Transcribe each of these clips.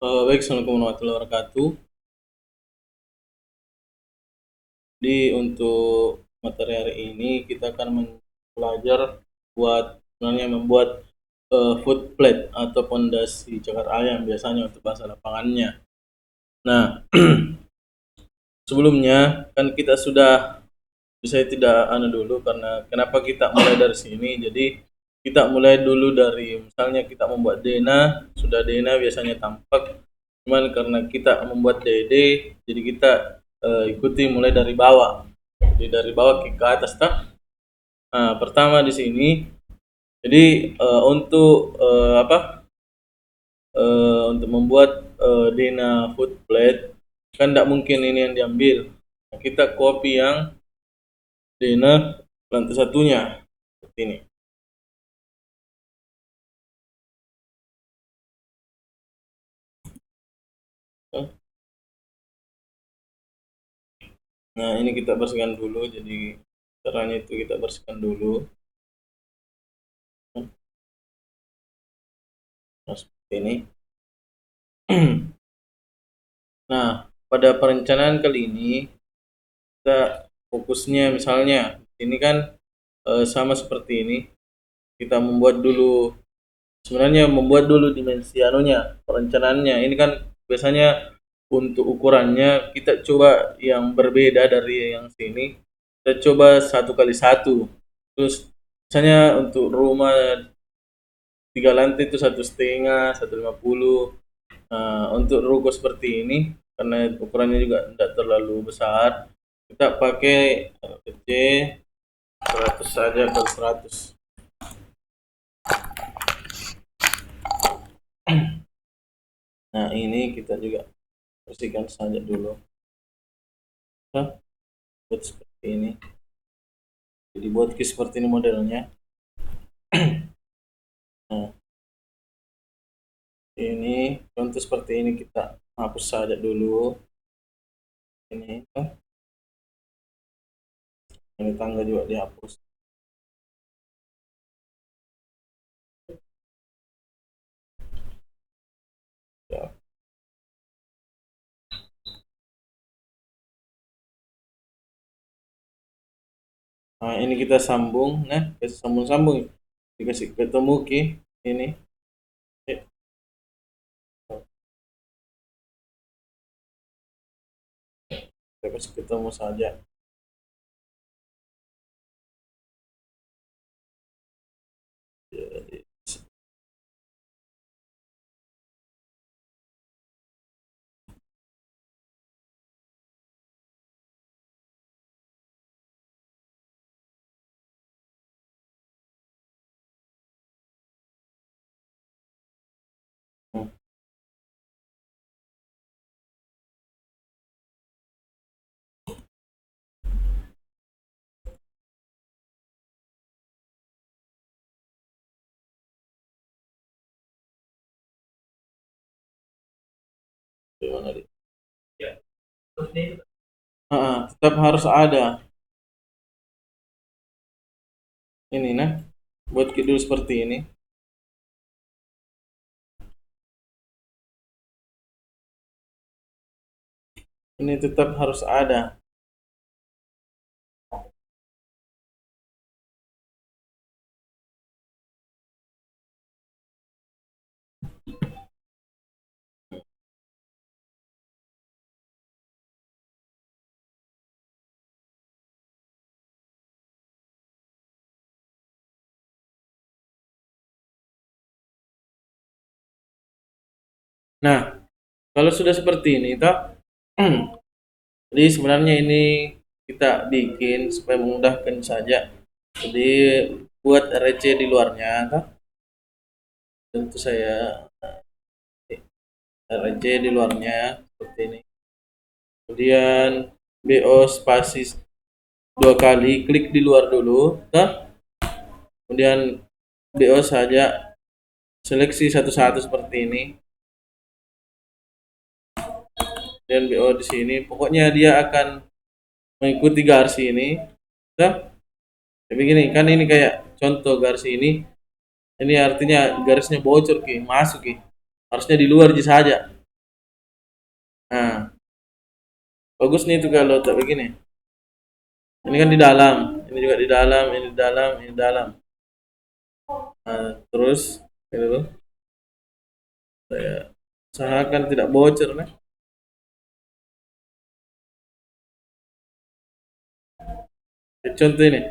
Baik, Assalamualaikum warahmatullahi wabarakatuh. Jadi untuk materi hari ini kita akan belajar sebenarnya membuat food plate atau pondasi cakar ayam biasanya untuk bahasa lapangannya. Nah, sebelumnya kan kita sudah saya tidak dulu karena kenapa kita mulai dari sini. Jadi kita mulai dulu dari misalnya kita membuat dena, sudah dena biasanya tampak. Cuman karena kita membuat DD, jadi kita ikuti mulai dari bawah. Jadi dari bawah ke atas tak. Nah, pertama di sini. Jadi untuk untuk membuat dena food plate kan tidak mungkin ini yang diambil. Nah, kita copy yang dena lantai satunya seperti ini. Nah, ini kita bersihkan dulu. Jadi caranya itu kita bersihkan dulu. Nah, seperti ini. Nah, pada perencanaan kali ini kita fokusnya misalnya ini kan sama seperti ini. Kita membuat dulu sebenarnya membuat dulu dimensi perencanaannya. Ini kan biasanya untuk ukurannya kita coba yang berbeda dari yang sini. Kita coba 1 kali 1. Terus misalnya untuk rumah 3 lantai itu 1,5, 150. Nah, untuk ruko seperti ini karena ukurannya juga tidak terlalu besar, kita pakai PC 100 saja atau 100. Nah, ini kita juga bersihkan saja dulu. Nah, buat seperti ini. Jadi buat seperti ini modelnya. Nah, ini contoh seperti ini kita hapus saja dulu. Ini ini tangga juga dihapus. Ya. Nah, ini kita sambung, nah, kita sambung-sambung. Dikasih ketemu ke ini. Kita kasih ketemu saja. Jadi, gimana nih? Tetap harus ada ini nah buat dulu seperti ini. Ini tetap harus ada. Nah, kalau sudah seperti ini toh jadi sebenarnya ini kita bikin supaya memudahkan saja. Jadi buat RC di luarnya toh tentu saya RC di luarnya seperti ini. Kemudian BO spasi 2 kali, klik di luar dulu toh. Kemudian BO saja, seleksi satu-satu seperti ini. Dan BO di sini, pokoknya dia akan mengikuti garis ini. Nah, tapi gini kan ini kayak contoh garis ini artinya garisnya bocor ki, masuk ki. Harusnya di luar saja. Nah, bagus nih itu kalau tak begini. Ini kan di dalam, ini juga di dalam, ini di dalam, ini di dalam. Nah, terus ini dulu saya usahakan tidak bocor nih. Contoh ini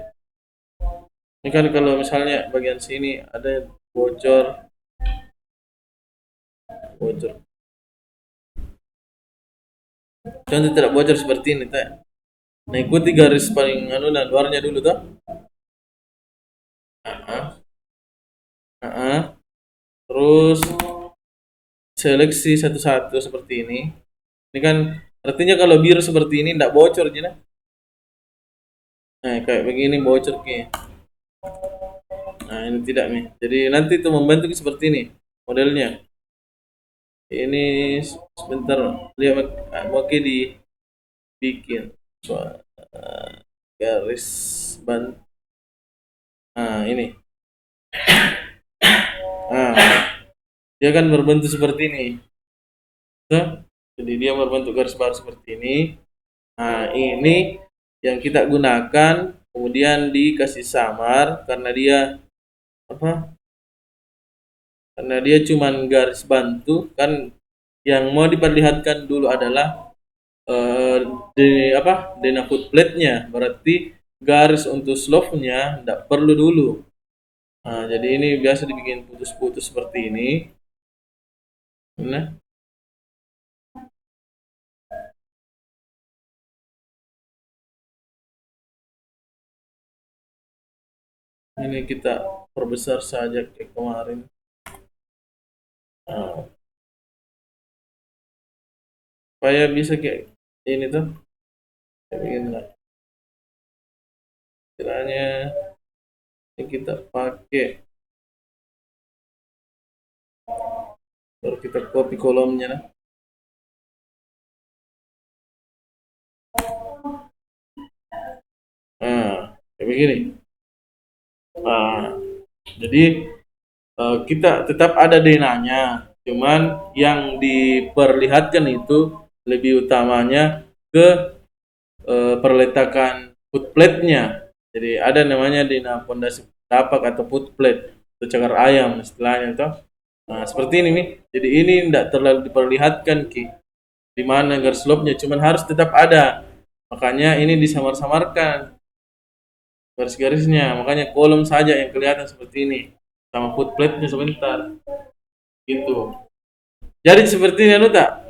kan kalau misalnya bagian sini ada bocor, bocor. Contoh tidak bocor seperti ini, tak. Nah, ikuti garis paling anu dan luarnya dulu tuh. Ah, ah, ah. Terus seleksi satu-satu seperti ini. Ini kan artinya kalau biru seperti ini tidak bocor, Jina. Nah, kayak begini bocor ki. Nah, ini tidak nih. Jadi nanti itu membantu seperti ini modelnya. Ini sebentar lihat oke dibikin garis ban. Nah, ini. Nah, dia kan berbentuk seperti ini. Tuh. Jadi dia berbentuk garis baru seperti ini. Nah, ini yang kita gunakan kemudian dikasih samar karena dia apa? Karena dia cuman garis bantu kan yang mau diperlihatkan dulu adalah eh di apa? Dena footplate-nya. Berarti garis untuk slope-nya tidak perlu dulu. Nah, jadi ini biasa dibikin putus-putus seperti ini. Nah, ini kita perbesar saja kayak kemarin. Nah, supaya bisa kayak ini tuh. Kayak begini lah. Istilahnya ini kita pakai baru kita copy kolomnya nah. Nah, kayak begini. Nah, jadi kita tetap ada denanya, cuman yang diperlihatkan itu lebih utamanya ke perletakan footplate-nya. Jadi ada namanya dena pondasi tapak atau footplate atau cakar ayam istilahnya itu. Nah, seperti ini nih. Jadi ini tidak terlalu diperlihatkan ki di mana garis slope-nya, cuman harus tetap ada. Makanya ini disamar-samarkan garis-garisnya, makanya kolom saja yang kelihatan seperti ini sama footplate-nya sebentar gitu. Jadi seperti ini anu tak.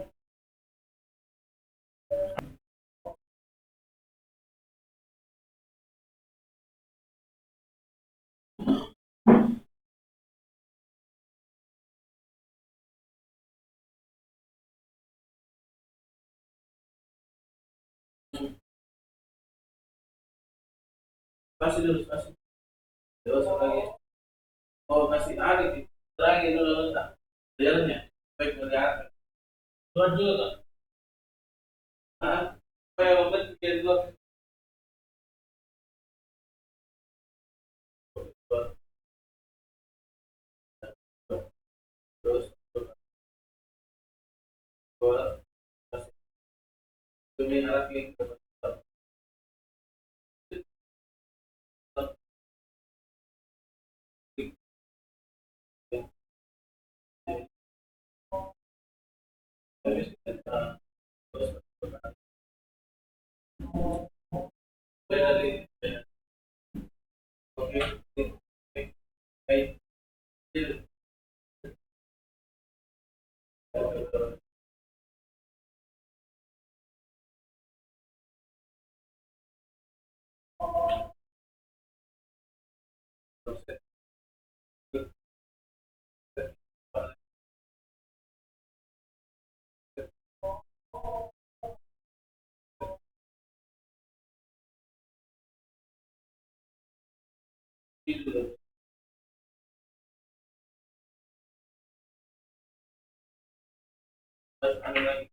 Kasih dulu, kasih terus lagi. Oh, kasih ada di terangi dulu tak jalannya baik kelihatan dua juga ah supaya membentuk dua terus dua demi arah klik dari oke baik terus ada lagi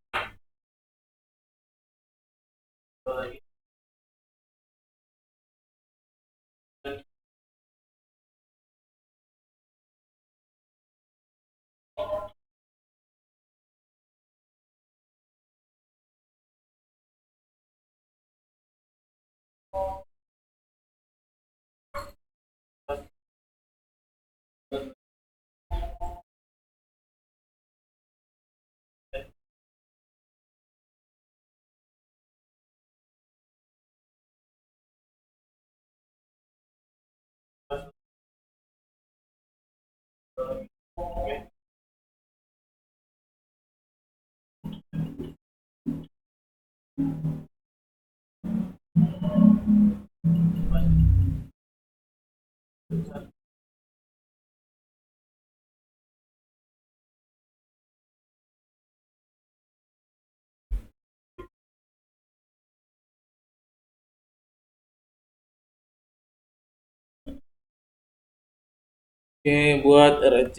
Oke, buat RC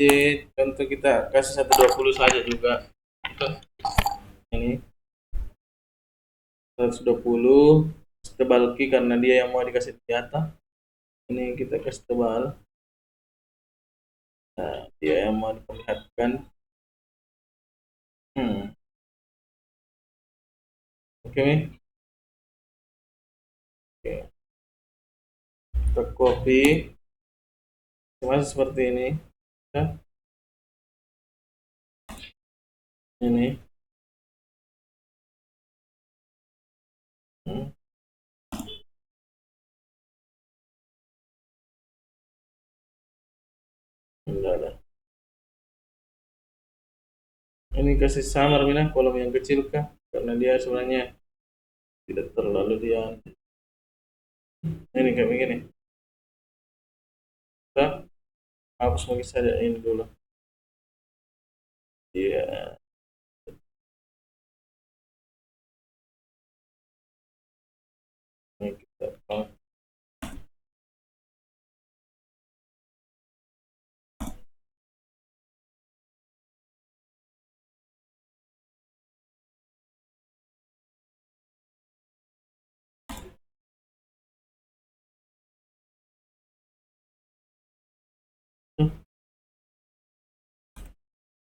contoh kita kasih 120 saja juga. Ini 120 tebal Ki karena dia yang mau dikasih senjata. Ini kita kasih tebal. Nah, dia yang mau diperlihatkan. Oke, Mi. Oke. Kita copy. Masih seperti ini. Ya. Ini. Enggak ada. Ini kasih samar Mina, kolom yang kecil kah? Karena dia sebenarnya tidak terlalu dia. Ini kayak begini. Kita hapus lagi saja ini dulu. Iya. Ini kita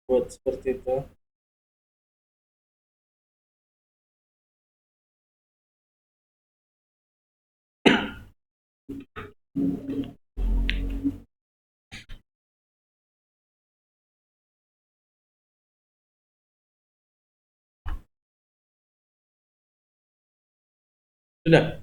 buat seperti itu. Sudah.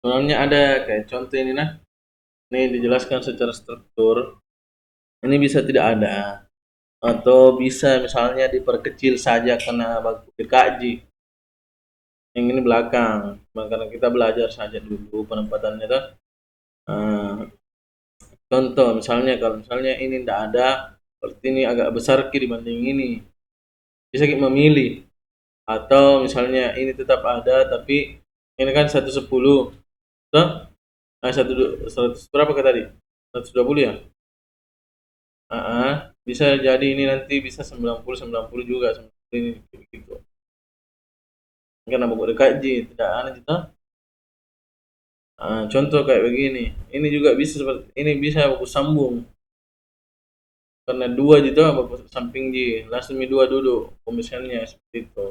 Sebenarnya ada kayak contoh ini nah. Ini dijelaskan secara struktur. Ini bisa tidak ada atau bisa misalnya diperkecil saja karena waktu dikaji. Yang ini belakang, karena kita belajar saja dulu penempatannya tuh. Contoh misalnya kalau misalnya ini tidak ada, seperti ini agak besar dibanding ini, bisa kita memilih. Atau misalnya ini tetap ada tapi ini kan 110, tuh, 100 berapa ke tadi? 120 ya? Bisa jadi ini nanti bisa 90 juga seperti ini gitu. Karena buku dikaji tidak aneh gitu. Contoh kayak begini, ini juga bisa seperti ini bisa buku sambung karena dua gitu buku samping di langsung dua duduk komisionnya seperti itu.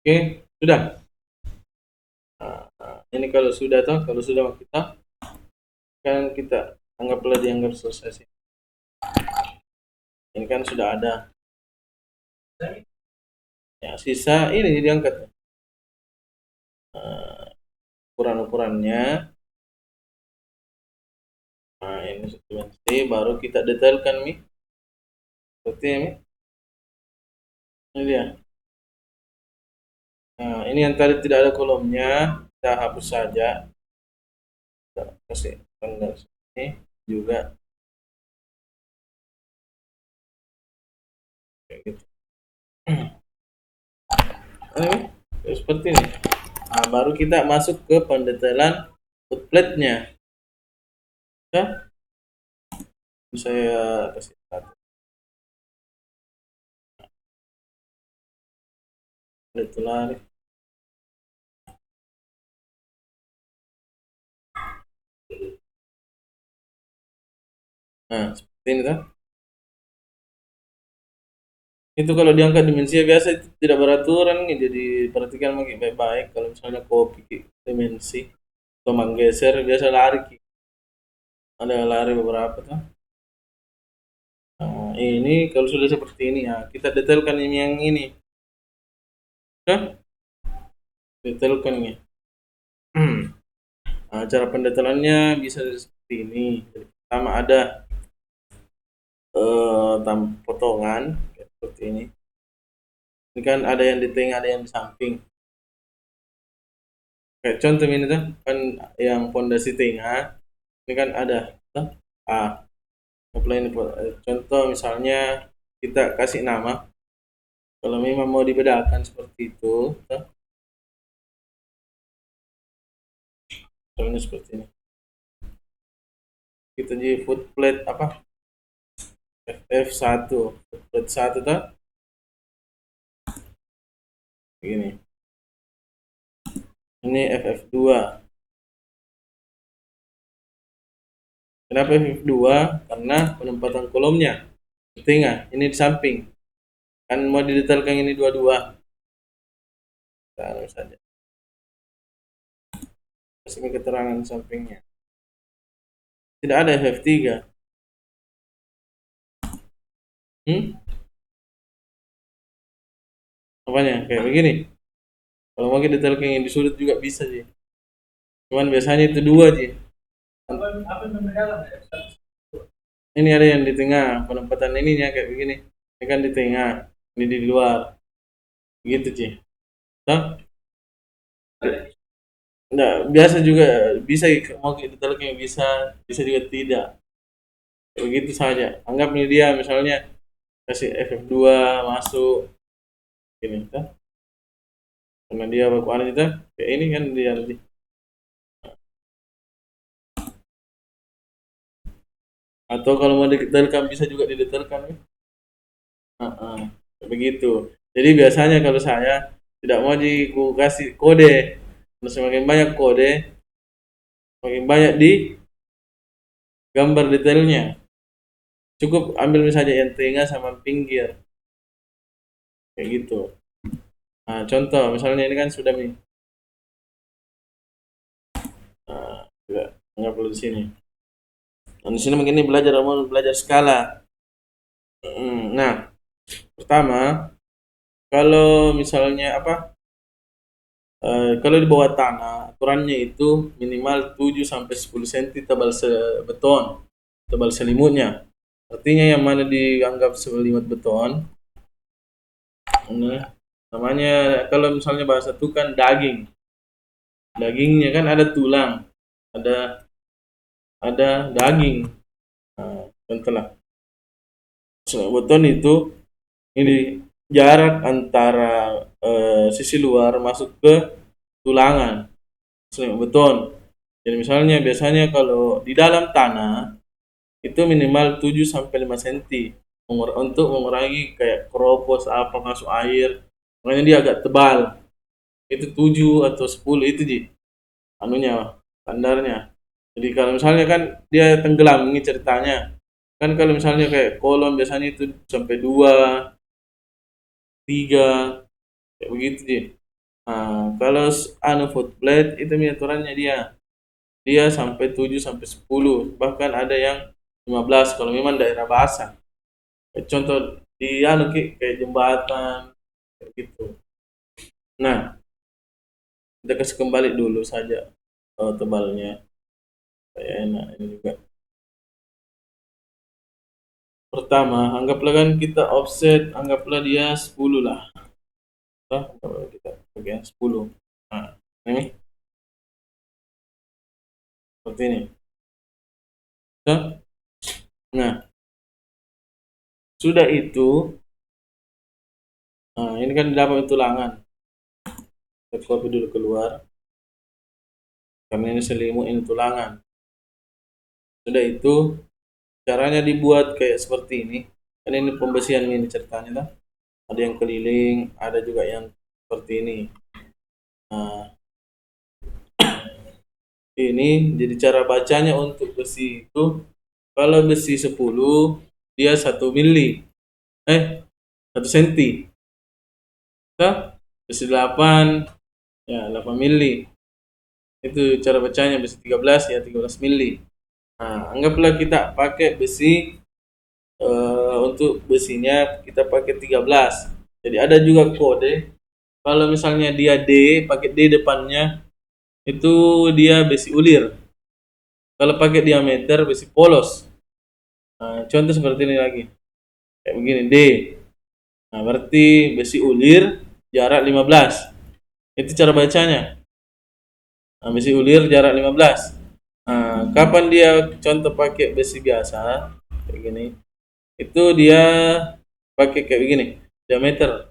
Oke, sudah. Ini kalau sudah toh, kalau sudah kita kan kita anggaplah dianggap selesai sih. Ini kan sudah ada. Ya, sisa ini diangkat. Ukuran-ukurannya. Nah, ini seperti baru kita detailkan Mi. Seperti ini. Ini dia. Nah, ini yang tadi tidak ada kolomnya, kita hapus saja. Kita kasih tanggal sini juga. Kayak gitu. Seperti ini. Nah, baru kita masuk ke pendetailan outlet-nya. Saya kasih satu. Itu lari. Nah, seperti ini kan. Itu kalau diangkat dimensi biasa itu tidak beraturan nih, jadi perhatikan lagi baik-baik. Kalau misalnya kopi dimensi atau menggeser biasa lari Ki. Ada lari beberapa tuh. Nah, ini kalau sudah seperti ini ya kita detailkan ini yang ini kan, detailkan ini. Nah, cara pendetailannya bisa seperti ini. Jadi, pertama ada potongan kayak seperti ini. Ini kan ada yang di tengah, ada yang di samping. Kayak contoh ini tuh kan yang pondasi tengah ini kan ada tuh. Apply ini contoh misalnya kita kasih nama. Kalau memang mau dibedakan seperti itu, tuh. Contohnya seperti ini. Kita di foot plate apa? FF1, foot plate 1 tuh. Begini. Ini FF2. Kenapa FF2? Karena penempatan kolomnya di tengah, ini di samping. Kan mau didetailkan ini dua-dua. Taruh saja. Kasih keterangan sampingnya. Tidak ada FF3. Apanya? Kayak begini. Kalau mau kita detailkan yang di sudut juga bisa sih. Cuman biasanya itu dua sih. Ini ada yang di tengah, penempatan ininya kayak begini. Ini kan di tengah, ini di luar. Gitu sih. Nah, enggak, biasa juga bisa mau kita detailkan bisa, bisa juga tidak. Begitu saja. Anggap ini dia misalnya kasih FF2 masuk ini kan. Karena dia bakuan itu kayak ini kan dia nanti. Atau kalau mau didetailkan bisa juga didetailkan ya. Heeh, begitu. Jadi biasanya kalau saya tidak mau dikasih kode, semakin banyak kode, semakin banyak di gambar detailnya. Cukup ambil misalnya yang tengah sama pinggir, kayak gitu. Nah, contoh misalnya ini kan sudah nih, juga nggak perlu di sini. Nah, di sini mungkin ini mau belajar skala. Nah, pertama kalau misalnya apa? Kalau di bawah tanah, aturannya itu minimal 7 sampai 10 cm tebal beton, tebal selimutnya. Artinya yang mana dianggap selimut beton, nah, namanya kalau misalnya bahasa itu kan daging. Dagingnya kan ada tulang, ada daging. Nah, contohlah selimut beton itu ini jarak antara sisi luar masuk ke tulangan selimut beton. Jadi misalnya biasanya kalau di dalam tanah itu minimal 7 sampai 5 cm untuk mengurangi kayak keropos apa masuk air. Makanya dia agak tebal. Itu 7 atau 10 itu Ji. Anunya standarnya. Jadi kalau misalnya kan dia tenggelam ini ceritanya. Kan kalau misalnya kayak kolom biasanya itu sampai 2 3 kayak begitu Ji. Nah, kalau anu foot plate itu aturannya dia. Dia sampai 7 sampai 10, bahkan ada yang 15 kalau memang daerah basah. Contoh di anu kayak jembatan kayak gitu. Nah, kita kasih kembali dulu saja tebalnya. Kayak enak ini juga. Pertama, anggaplah kan kita offset, anggaplah dia 10 lah. Anggaplah kita bagian 10. Nah, ini seperti ini. Nah, sudah itu, nah ini kan dapat tulangan. Kita copy dulu keluar. Karena ini selimut, ini tulangan. Sudah itu, caranya dibuat kayak seperti ini. Kan ini pembesian ini ceritanya tuh. Ada yang keliling, ada juga yang seperti ini. Nah, ini jadi cara bacanya untuk besi itu, kalau besi 10 dia 1 mili, 1 senti. Tuh, besi 8 ya 8 mili. Itu cara bacanya. Besi 13 ya 13 mili. Nah, anggaplah kita pakai besi, untuk besinya kita pakai 13. Jadi ada juga kode, kalau misalnya dia D, pakai D depannya, itu dia besi ulir. Kalau pakai diameter, besi polos. Nah, contoh seperti ini lagi. Kayak begini, D. Nah, berarti besi ulir jarak 15. Itu cara bacanya. Nah, besi ulir jarak 15. Nah, kapan dia contoh pakai besi biasa kayak gini, itu dia pakai kayak begini, diameter,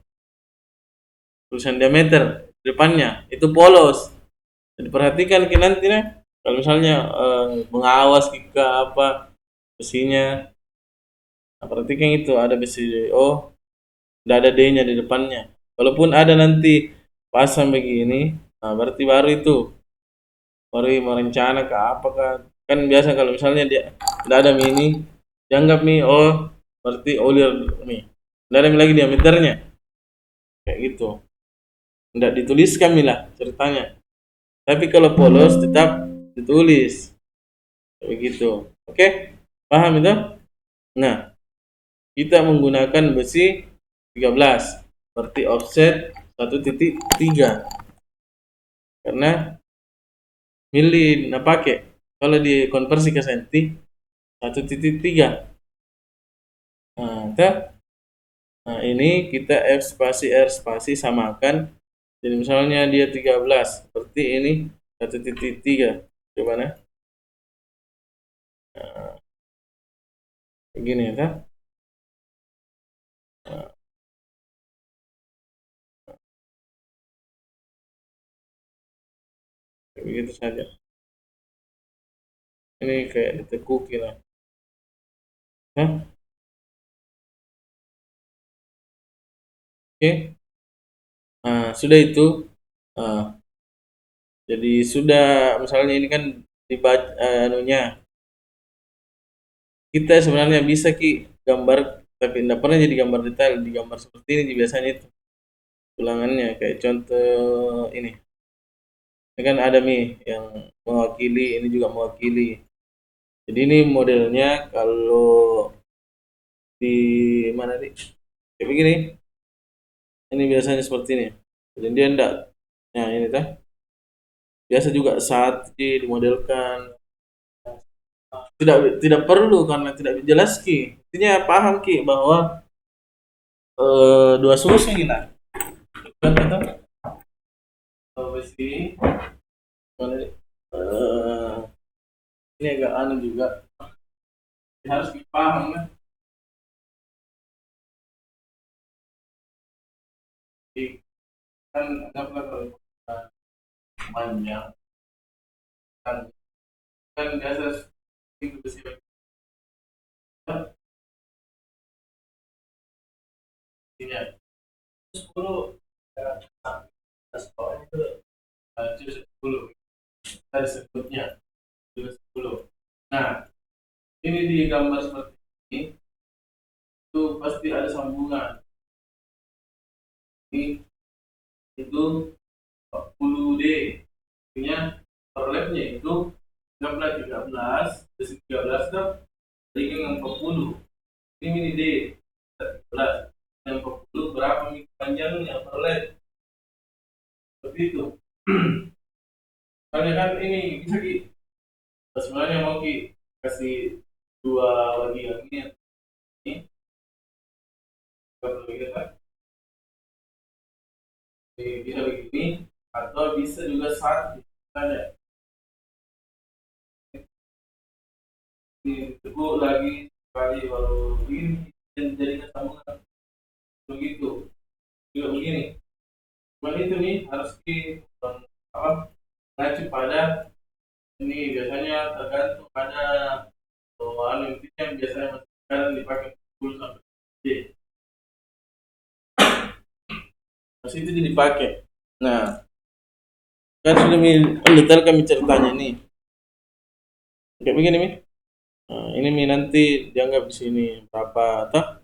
tulisan diameter depannya itu polos. Jadi perhatikan ke nanti nih, kalau misalnya mengawas ke apa besinya, nah, perhatikan itu ada besi, oh tidak ada D-nya di depannya. Walaupun ada nanti pasang begini, nah berarti baru itu, baru merencana ke apakah. Kan biasa kalau misalnya dia tidak ada mini, dianggap mi, oh berarti olir mi, tidak ada mi lagi diameternya kayak gitu, tidak dituliskan mi lah ceritanya. Tapi kalau polos tetap ditulis begitu. Oke, paham itu? Nah, kita menggunakan besi 13, berarti offset 1,3, karena mili nah pakai. Kalau dikonversi ke senti 1,3. Nah, nah, ini kita F spasi R spasi samakan. Jadi misalnya dia 13, berarti ini 1,3. Coba nah. Nah, begini ya. Nah, begitu saja. Ini kayak ditekuki lah. Hah? Oke. Nah, sudah itu. Nah, jadi sudah, misalnya ini kan dibaca anunya. Kita sebenarnya bisa ki gambar, tapi tidak pernah jadi gambar detail. Di gambar seperti ini biasanya itu ulangannya kayak contoh ini. Ini kan ada nih yang mewakili, ini juga mewakili. Jadi ini modelnya kalau di mana nih? Kayak begini. Ini biasanya seperti ini. Jadi dia enggak. Nah, ini tah. Biasa juga saat dimodelkan. Tidak perlu karena tidak jelas ki. Intinya paham ki bahwa dua solusi kita. Kan itu besi mana nih? Eh, ini agak aneh juga. Harus dipaham kan. Jadi, kan anggaplah kalau kita panjang kan, kan biasa itu besi besinya 10 itu 10 dari sebutnya 10. Nah, ini di gambar seperti ini itu pasti ada sambungan. Ini itu 40D, artinya perlepnya itu 13 besi 13 kan jadi yang 40. Ini D 13 yang 40 berapa panjangnya perlep seperti itu. Karena kan ini bisa ki, sebenarnya mau ki kasih dua bagian ini kalau begitu kan. Bisa begini atau bisa juga satu saja. Ditunggu lagi sekali baru begini dan jadikan sambungan begitu juga begini. Cuma itu nih harus di apa, mengacu pada ini biasanya tergantung pada Soal intinya yang biasanya masih sekarang dipakai 10 sampai D. Masih itu dipakai. Nah, kan sudah mendetail kami ceritanya nih. Kayak begini nih. Nah, ini Mi nanti dianggap di sini berapa toh?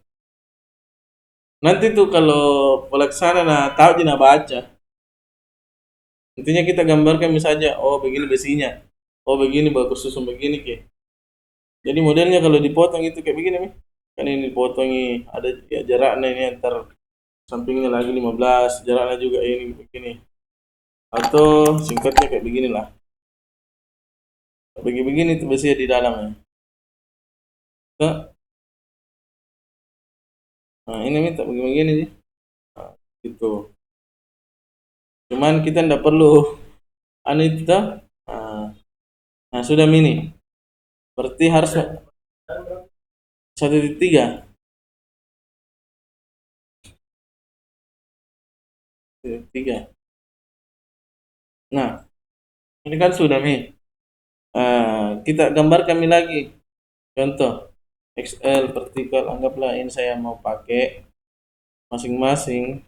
Nanti tuh kalau pelaksana nah tahu dia baca. Intinya kita gambarkan misalnya, oh begini besinya, oh begini bagus susun begini ke. Jadi modelnya kalau dipotong itu kayak begini nih. Kan ini dipotong ini ada ya, jaraknya ini antar sampingnya lagi 15, jaraknya juga ini begini. Atau singkatnya kayak begini lah. Begini-begini itu besi di dalamnya. Tuh. Nah, ini minta begini-begini sih. Nah, gitu. Cuman kita tidak perlu anu itu tuh. Nah, nah, sudah mini. Berarti harus 1,3. 1,3. Nah, ini kan sudah nih. Kita gambar kami lagi. Contoh XL vertikal, anggaplah ini saya mau pakai masing-masing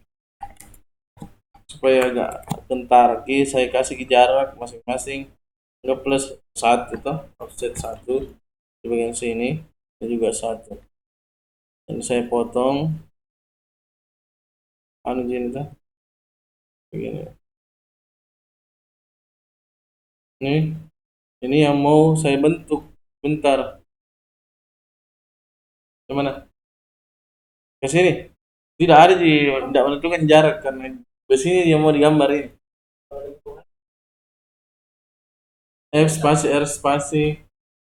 supaya agak kentar lagi, saya kasih jarak masing-masing anggap plus satu tuh, offset satu di bagian sini dan juga satu. Ini saya potong anu gini tuh begini. Ini yang mau saya bentuk bentar. Gimana? Ke sini. Tidak ada tidak menentukan jarak karena di sini yang mau digambar ini. F spasi R spasi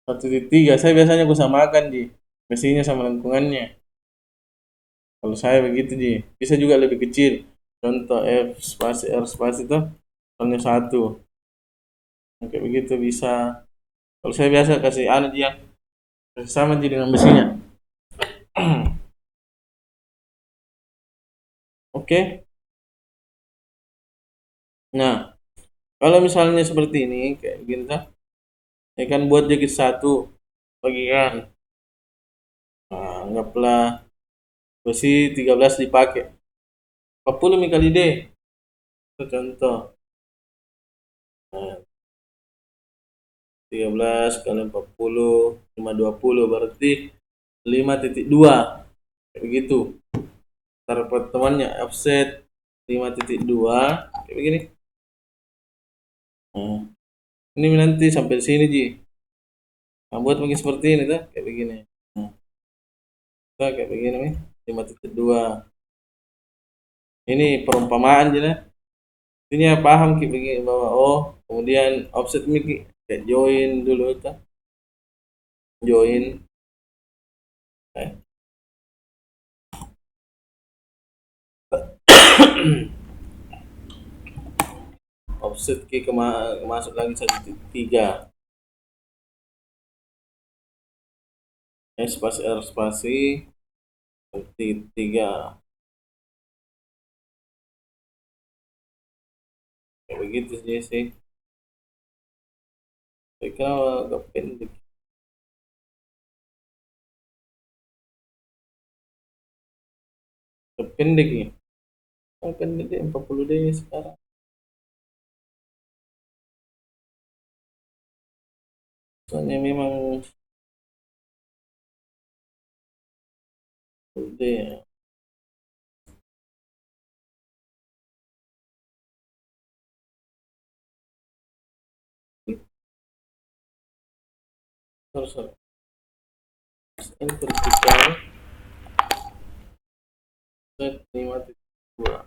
1,3. Saya biasanya aku samakan di mesinnya sama lengkungannya. Kalau saya begitu di bisa juga lebih kecil. Contoh F spasi R spasi itu hanya satu. Kayak begitu bisa. Kalau saya biasa kasih anu dia sama dia dengan mesinnya. Oke. Nah, kalau misalnya seperti ini kayak gini tuh, ya kan buat jakit satu bagian. Nah, anggaplah besi 13 dipakai. 40 kali D. Itu contoh. Nah, 13 kali 40 520 berarti 5,2 kayak begitu. Ntar pertemuannya offset 5,2 kayak begini. Nah, ini nanti sampai sini Ji. Nah, buat mungkin seperti ini tuh kayak begini. Nah, tuh, kayak begini nih 5,2. Ini perumpamaan aja lah. Intinya paham kayak begini bahwa oh kemudian offset ini kayak join dulu tuh. Join eh. Offset masuk lagi 1,3. Spasi R spasi 1,3 kayak begitu sih. Saya kira agak pendek. Pendek ya. Oh, pendek deh 40 deh sekarang. Soalnya memang udah terus ini vertikal set 5,2.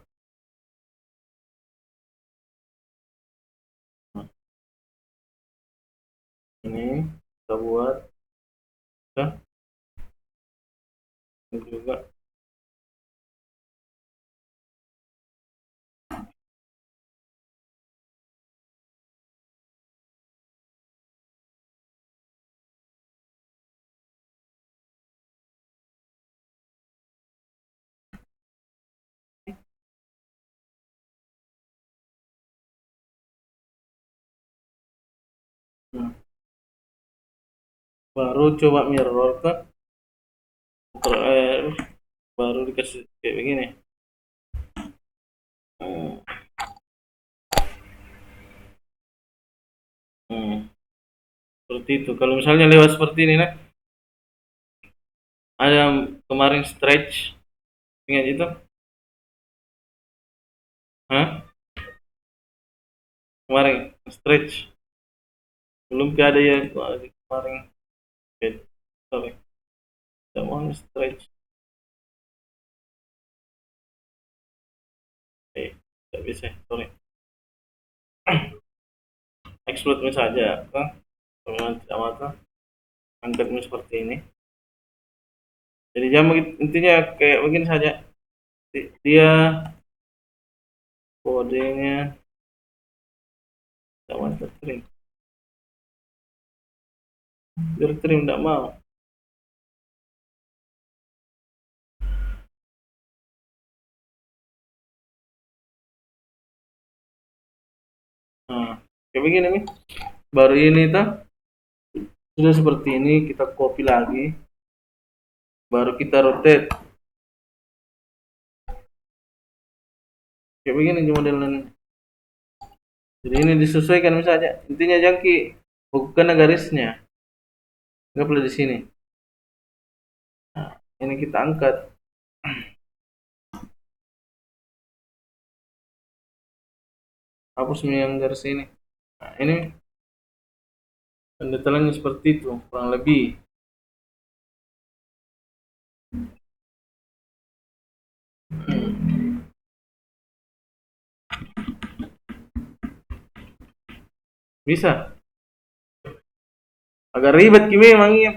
Nah, ini kita buat kita ini juga. Nah, baru coba mirror ke Ctrl R, baru dikasih kayak begini. Hmm. Hmm. Seperti itu. Kalau misalnya lewat seperti ini, nah, ada kemarin stretch, ingat itu? Hah? Kemarin stretch, belum ada ya kemarin. Okay. Sorry, that one stretch. Tidak bisa, sorry. Explode saja, kan? Dengan tidak mata, angkatnya seperti ini. Jadi jam intinya kayak begini saja. Dia kodenya tidak mau tertrim. Tertrim tidak mau. Nah, kayak begini nih. Baru ini tuh sudah seperti ini, kita copy lagi. Baru kita rotate. Kayak begini modelnya. Jadi ini disesuaikan misalnya. Intinya jangki bukan garisnya. Nggak perlu di sini. Nah, ini kita angkat. Hapus yang garis ini. Nah, ini pendetalannya seperti itu, kurang lebih. Bisa. Agak ribet kimi memang iya.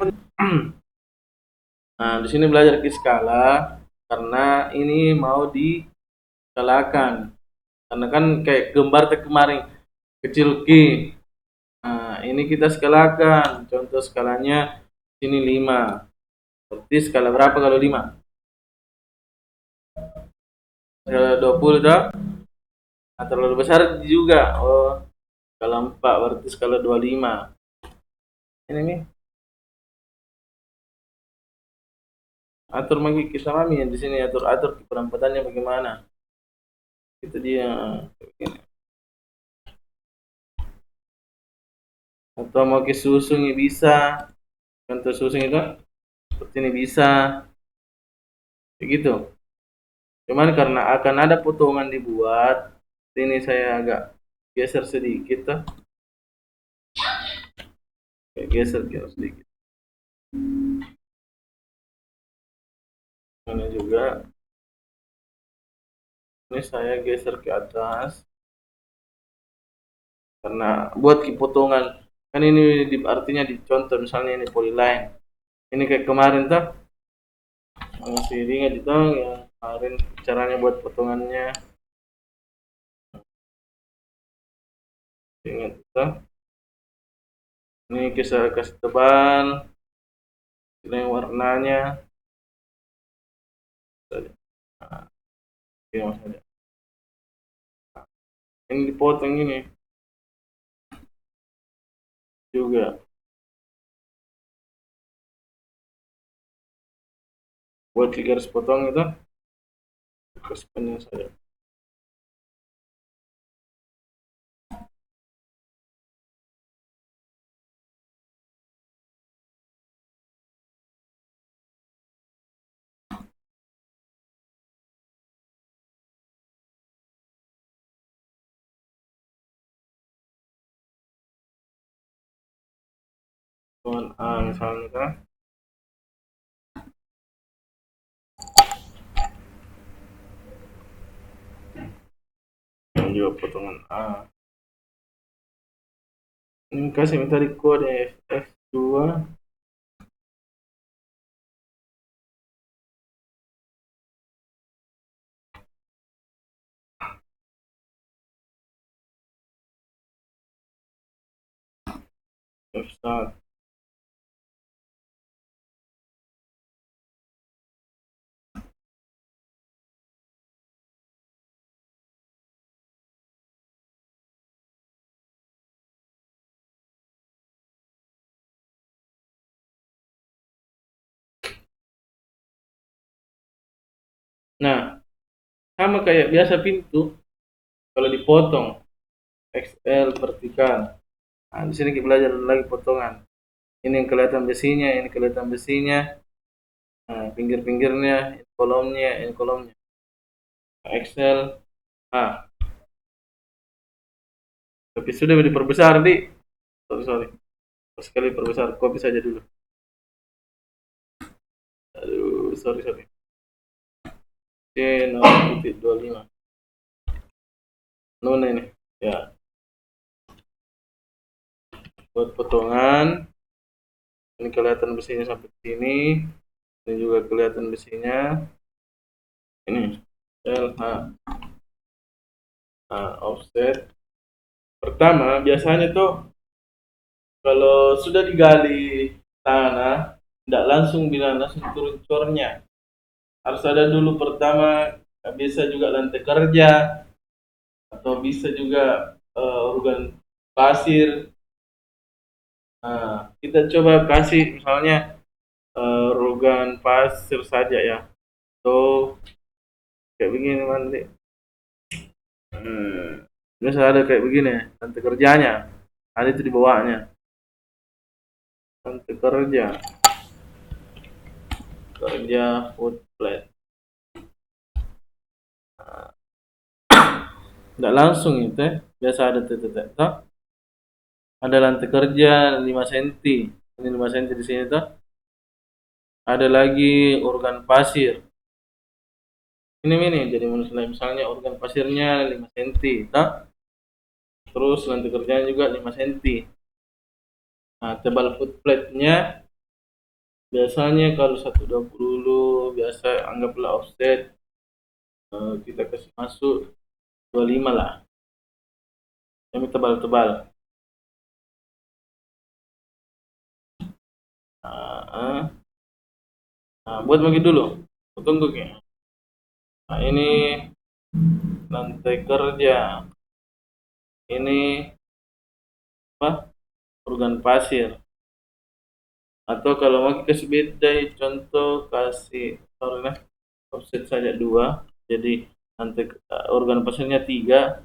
Nah, di sini belajar ke skala karena ini mau diskalakan. Karena kan kayak gambar kemarin kecil ki. Nah, ini kita skalakan. Contoh skalanya sini 5. Berarti skala berapa kalau 5? Skala 20 dah. Nah, terlalu besar juga. Oh, skala 4 berarti skala 25. Ini nih. Atur lagi kita mami di sini atur perampatannya bagaimana. Itu dia. Atau mau ke susung bisa. Contoh susung itu seperti ini bisa. Begitu. Cuman karena akan ada potongan dibuat, ini saya agak geser sedikit tuh. Geser sedikit. Ini juga. Ini saya geser ke atas. Karena buat potongan. Kan ini artinya dicontoh misalnya ini polyline. Ini kayak kemarin tuh. Masih ingat itu yang kemarin caranya buat potongannya. Ingat itu. Ini kita kasih tebal. Ini warnanya. Nah, ini maksudnya. Ini dipotong ini juga buat garis potong itu garis panjang saja. Potongan A misalnya kan. Yang juga potongan A. Ini kasih minta di kode F2. F1. Nah, sama kayak biasa pintu, kalau dipotong XL vertikal. Nah, di sini kita belajar lagi potongan. Ini yang kelihatan besinya, ini kelihatan besinya. Nah, pinggir-pinggirnya, ini kolomnya. XL. Ah, tapi sudah diperbesar di. Sorry, sorry. Sekali perbesar, kopi saja dulu. Aduh, sorry, sorry. C 0,25. Nona ini. Ya, buat potongan. Ini kelihatan besinya sampai sini. Ini juga kelihatan besinya. Ini LH. Nah, offset. Pertama, biasanya tuh kalau sudah digali tanah, tidak langsung bilang langsung turun cornya. Harus ada dulu pertama, bisa juga lantai kerja, atau bisa juga organ pasir. Nah, kita coba kasih misalnya organ pasir saja ya. So, kayak begini nanti. Terus ada kayak begini, lantai kerjanya. Ada itu di bawahnya. Lantai kerja, kerja food plate. Nggak langsung itu, biasa ada titik-titik. Ada lantai kerja 5 cm. Ini 5 cm di sini tuh. Ada lagi organ pasir. Ini jadi misalnya organ pasirnya 5 cm, toh. Terus lantai kerjanya juga 5 cm. Nah, tebal foot plate-nya biasanya kalau 120 biasa anggaplah offset, kita kasih masuk 25 lah. Yang tebal-tebal. Nah, buat bagi dulu. Tunggu ya. Nah, ini lantai kerja. Ini apa? Organ pasir. Atau kalau mau kasih beda, contoh kasih sorry lah, offset saja 2. Jadi lantai organ pasirnya 3,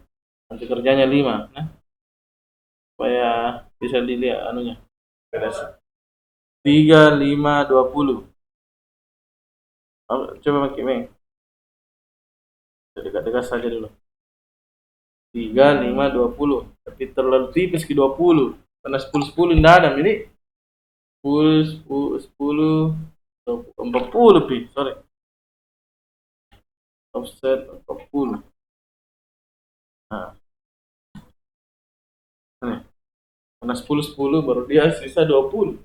lantai kerjanya 5. Nah, supaya bisa dilihat anunya. Beres. 3, 5, 20. Coba pakai Meng. Dekat-dekat saja dulu. 3, 5, 20. Tapi terlalu tipis ke 20. Karena 10, 10 tidak ada. Ini 10, 10, 10, 40 pi. Sorry. Offset 40. Nah, ini. Karena 10, 10 baru dia sisa 20.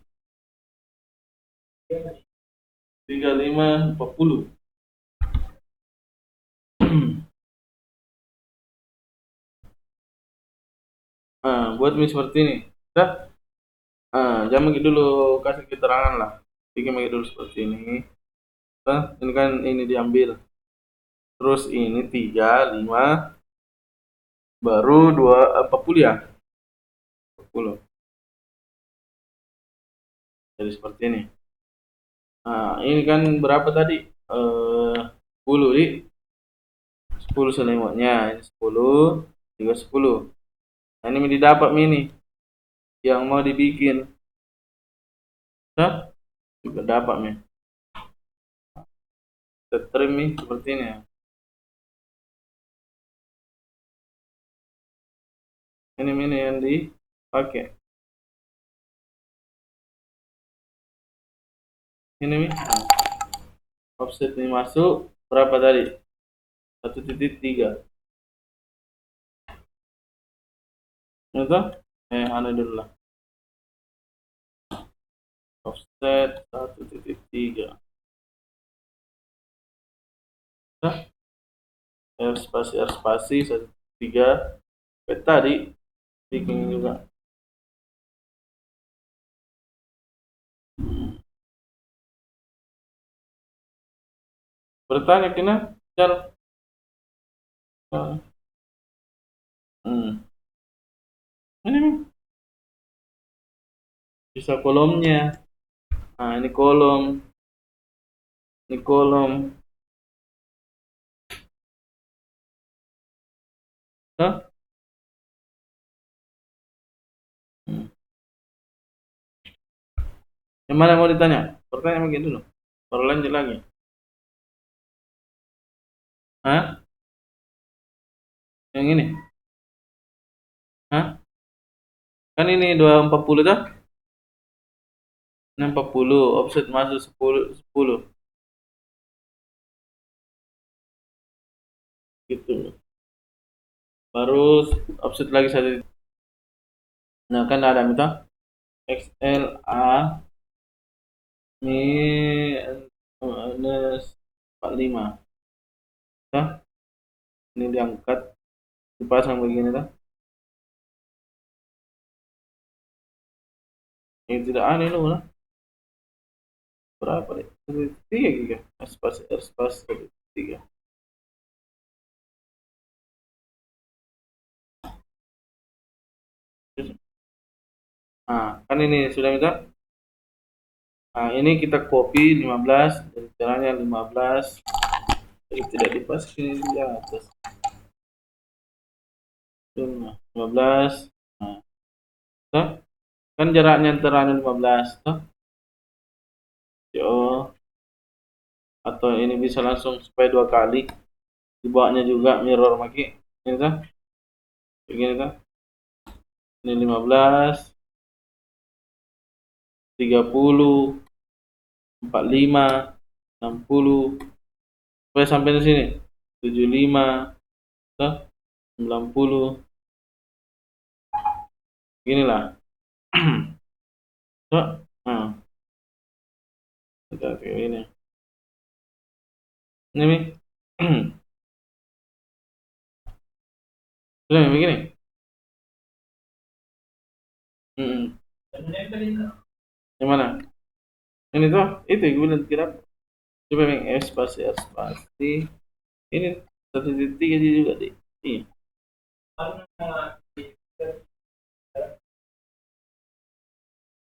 3, 5, 40. Nah, buat mie seperti ini. Kita jangan begitu dulu, kasih keterangan lah. Bikin begitu dulu seperti ini. Nah, ini kan ini diambil. Terus ini 3, 5, baru 2, 40 ya. 40. Jadi seperti ini. Nah, ini kan berapa tadi? 10 di 10 selimutnya. Ini 10, 3, 10. Nah, ini didapat mini yang mau dibikin. Nah, juga dapat nih. Trim nih seperti ini ya. Ini mini yang dipakai. Ini nih. Nah, offset ini masuk berapa tadi? 1,3. Itu anu dulu lah. Offset 1,3. Nah, R spasi 1,3. Tadi bikin juga. Bertanya kena cara. Hmm. Ini nih. Bisa kolomnya. Nah, ini kolom. Ini kolom. Hah? Hmm. Yang mana mau ditanya? Pertanyaan begitu dulu. Baru lanjut lagi. Hah? Yang ini? Hah? Kan ini 240 tuh? 640. Offset masuk 10 gitu. Baru offset lagi satu. Nah, kan ada itu XLA minus 45. Tuh, ini diangkat, dipasang begini tuh. Ini tidak aneh loh lah. Berapa nih? 3 giga. Spas 3. Nah, kan ini sudah minta. Nah, ini kita copy 15 dari caranya 15. Jadi tidak dipasang di atas. 15. Nah, tuh. Kan jaraknya antara 15 tuh. Yo, atau ini bisa langsung supaya 2 kali. Dibawanya juga mirror lagi. Ini tuh. Begini tuh. Ini 15, 30, 45, 60, sampai sampai di sini 75, 90, ginilah. Coba, nah, kita kayak ini. Ini nih, sudah begini. Hmm. Yang mana? Ini tuh, itu gue bilang kira. Coba yang spasi. Ini 1.3 juga deh. Iya.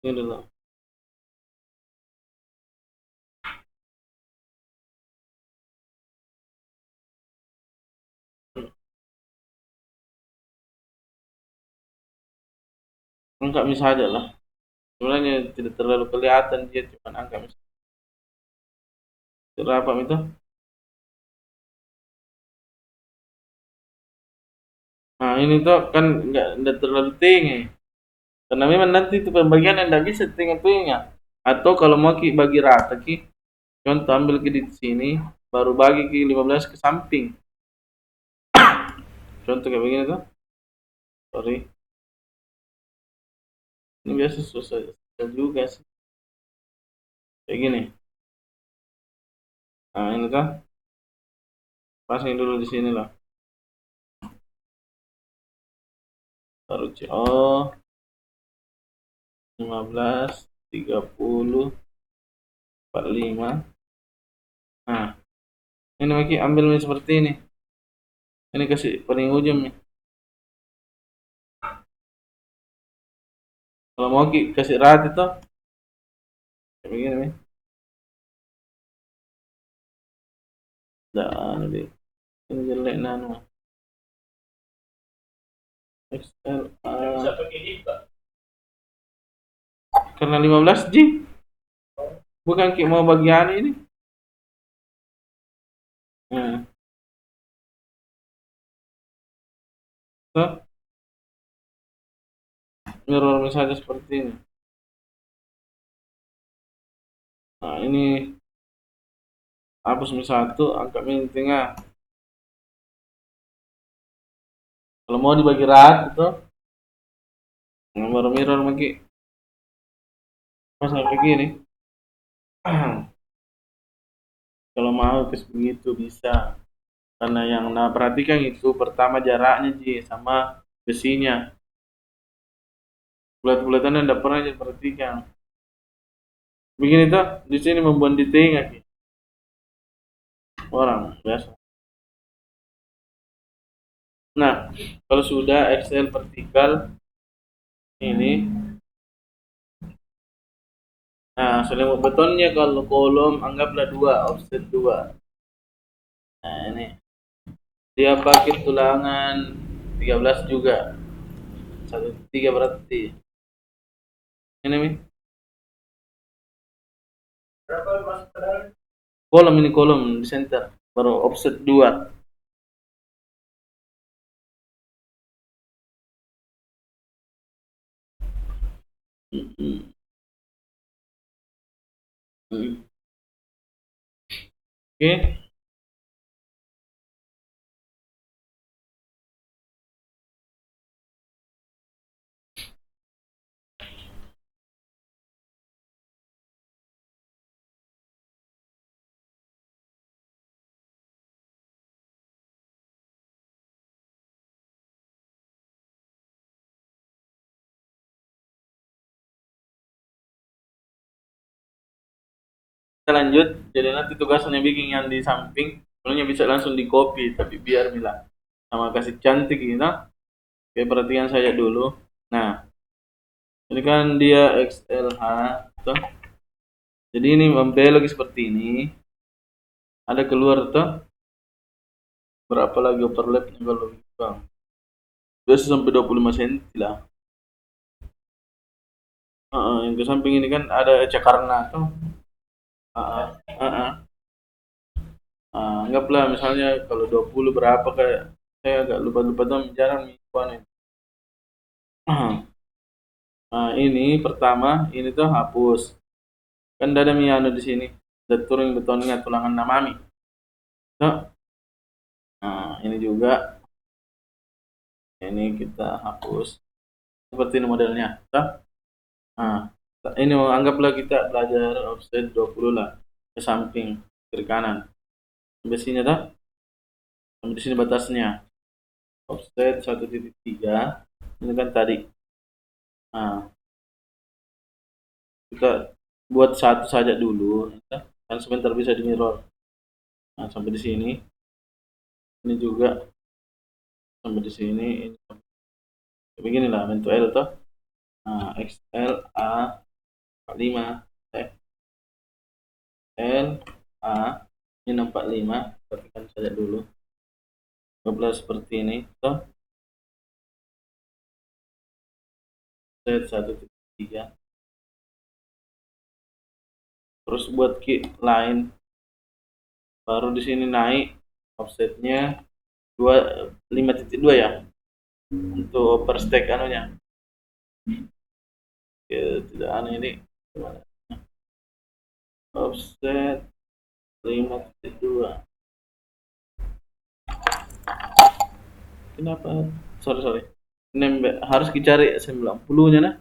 Ini dulu. Angkat misal aja lah. Sebenarnya tidak terlalu kelihatan dia cuma angka misal. Berapa itu? Nah ini tuh kan nggak terlalu tinggi. Karena memang nanti itu pembagian yang tidak bisa tinggal-tinggal. Atau kalau mau ki bagi rata ki, contoh ambil ki di sini, baru bagi ki 15 ke samping. Contoh kayak begini tuh. Sorry. Ini biasa susah juga sih. Kayak gini. Nah ini tuh. Pasang dulu di sini lah. Taruh CO 15, 30, 45. Nah, ini lagi ambil seperti ini. Ini kasih paling ujung nih. Kalau mau kasih rata itu kayak begini nih. Dan ini jelek nano. XLA karena 15 G. Bukan kayak mau bagian ini. Nah, so, mirror misalnya seperti ini. Nah, ini hapus satu, angkat min tengah. Kalau mau dibagi rata itu, baru mirror lagi. Pas kayak begini. Kalau mau terus begitu bisa. Karena yang perhatikan itu pertama jaraknya Ji sama besinya. Bulat-bulatan tidak pernah diperhatikan. Begini tuh di sini membuat di tengah Ji. Orang biasa. Nah, kalau sudah Excel vertikal ini, nah selimut betonnya kalau kolom anggaplah 2, offset 2. Nah ini dia pakai tulangan 13 juga. 1 3 berarti. Ini Mi. Kolom ini kolom di center. Baru offset 2. Mm-mm. Mm. Oke. Kita lanjut. Jadi nanti tugasnya bikin yang di samping. Sebenarnya bisa langsung di copy, tapi biar bilang sama kasih cantik gitu. Oke, perhatian saya dulu. Nah, ini kan dia XLH tuh. Jadi ini membelok seperti ini. Ada keluar tuh. Berapa lagi overlapnya kalau bang? 2 sampai 25 cm lah. Yang ke samping ini kan ada cakarna tuh. Uh, uh, uh, Anggaplah misalnya kalau 20 berapa kayak saya agak lupa-lupa tuh jarang nih. Ini pertama ini tuh hapus. Kan ada miano di sini. Ada turing betonnya tulangan namami. Tuh. Ini juga ini kita hapus. Seperti ini modelnya. Tuh. Nah, ini anggaplah kita belajar offset 20 lah ke samping kiri kanan. Sampai sini tuh. Sampai di sini batasnya. Offset 1,3. Ini kan tadi. Nah, kita buat satu saja dulu. Kan sebentar bisa di mirror. Nah, sampai di sini. Ini juga sampai di sini. Ini beginilah bentuk L toh. Nah, XL A 45 L A ini 45, perhatikan saja dulu 12 seperti ini toh. Set 1,3. Terus buat key line baru di sini naik offsetnya 5,2 ya untuk overstack anunya. Ya, tidak aneh ini gimana? Offset 5,2. Kenapa? Sorry. Harus dicari 90-nya nah.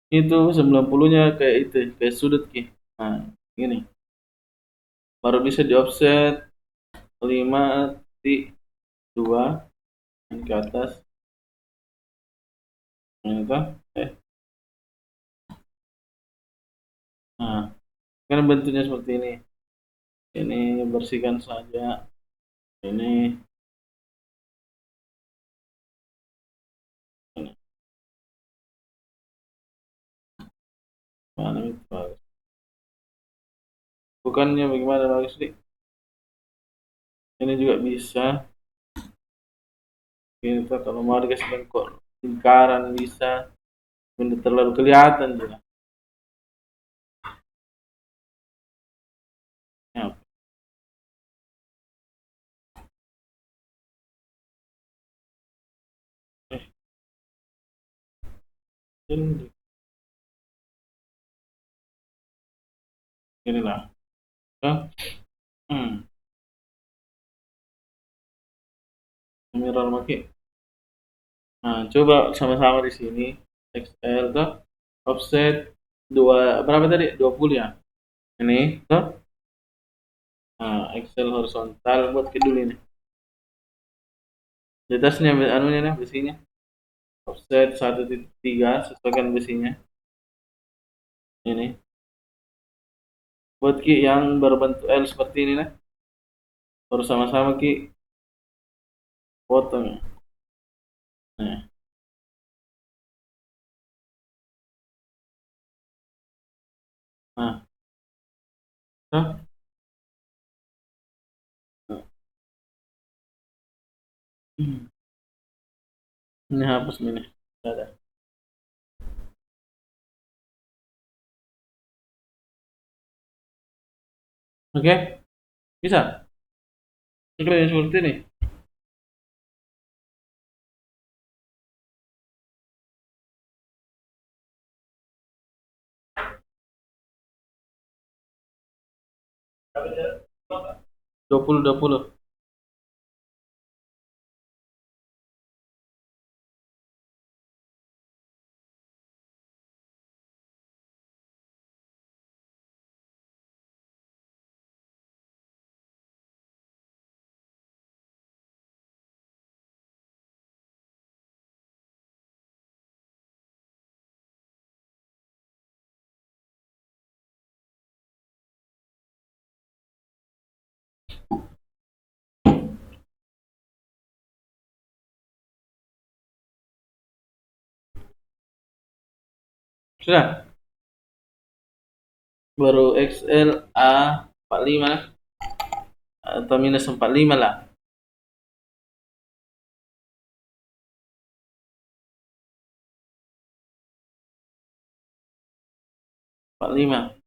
Itu 90-nya kayak itu, kayak sudut ki. Nah, gini. Baru bisa di offset 5,2 yang ke atas. Ini kan Nah, kan bentuknya seperti ini. Ini bersihkan saja. Ini, ini. Mana itu bagus. Bukannya bagaimana bagus nih? Ini juga bisa. Kita kalau mau dikasih bentuk lingkaran bisa. Bentuk terlalu kelihatan juga. Ya, ini inilah. Ya. Hmm. Mirror maki. Nah, coba sama-sama di sini. XL tuh offset berapa tadi? 20 ya. Ini tuh. Nah, XL horizontal buat ke dulu ini. Di atasnya anunya nih besinya. Offset 1,3 sesuaikan besinya. Ini. Buat ki yang berbentuk L seperti ini nah. Baru sama-sama ki potong. Nah, nah, nah, Ini hapus ini. Ada. Oke, bisa. Oke, seperti ini. Dua puluh 20. Sudah. Baru XL A45 atau -45 lah. 45.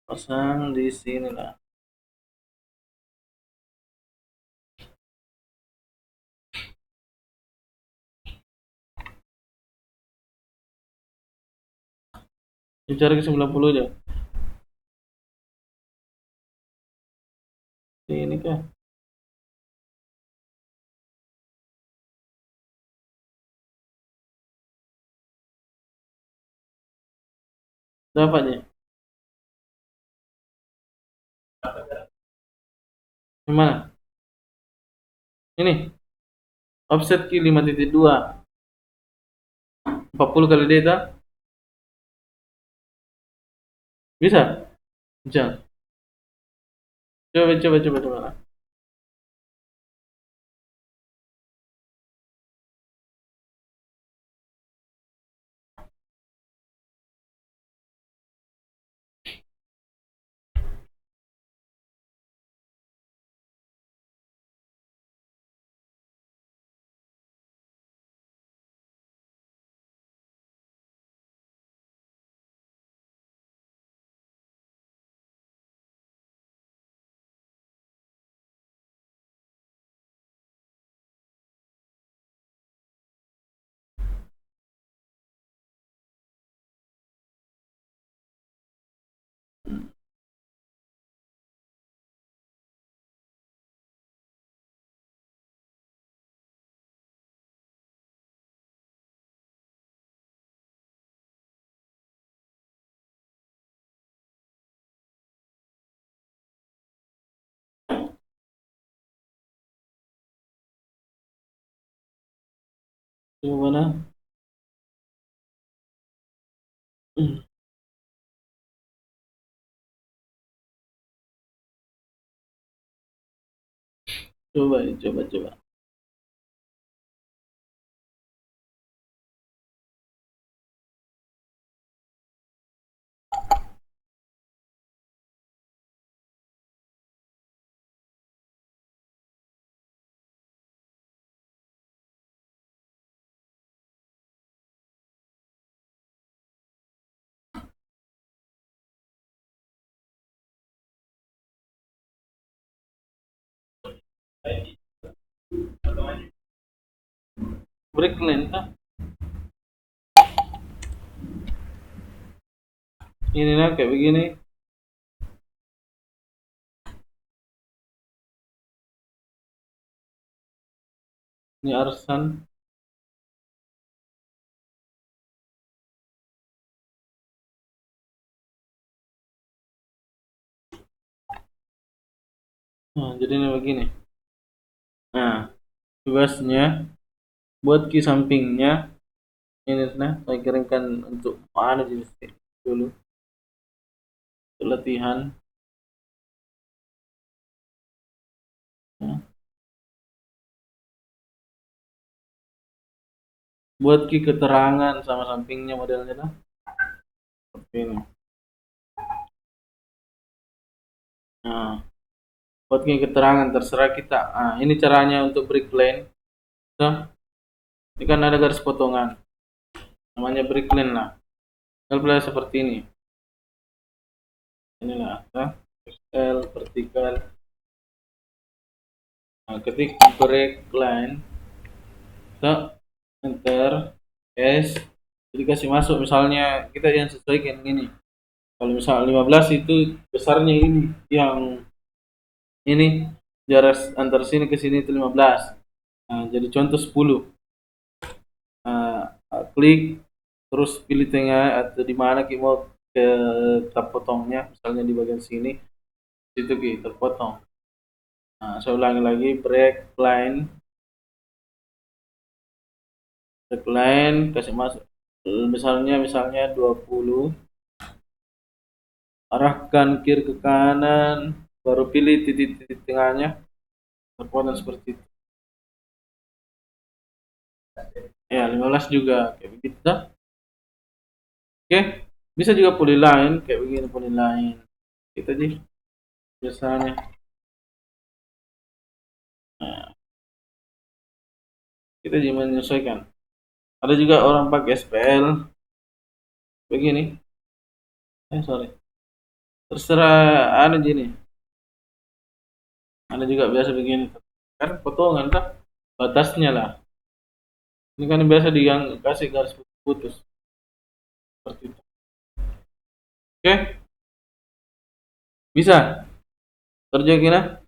Pasang di sini lah. Dicari ke 90 aja. Ini kah? Dapat ya? Gimana? Ini offset ki 5.2. 40 kali data. Bisa? Bisa. Coba. Coba mana? Coba. Break lane kah? Ini lah kayak begini. Ini Arsan. Nah, jadi ini begini. Nah, tugasnya buat ki sampingnya ini nah saya kirimkan untuk mana jenis dulu latihan. Nah, buat ki keterangan sama sampingnya modelnya nah seperti ini. Nah, buat keterangan terserah kita. Ini caranya untuk break line. So, ini kan ada garis potongan, namanya break line lah. Tinggal seperti ini. Inilah XL vertikal. Ketik break line, so, enter S, jadi kasih masuk. Misalnya kita yang sesuaikan gini. Kalau misal 15 itu besarnya ini, yang ini jarak antar sini ke sini itu 15. Jadi contoh 10. Klik terus pilih tengah atau di mana kita mau ke terpotongnya, misalnya di bagian sini, situ kita terpotong. Saya ulangi lagi, break line, kasih masuk misalnya 20, arahkan kiri ke kanan, baru pilih titik-titik tengahnya, terpotong seperti itu. Ya 15 juga kayak begitu. Oke, bisa juga polyline kayak begini, polyline kita sih biasanya. Kita juga menyesuaikan. Ada juga orang pakai SPL begini. Sorry, terserah. Ada gini, ada juga biasa begini, kan potongan kan batasnya lah. Ini kan biasa kasih garis putus seperti itu. Oke, bisa kerja kira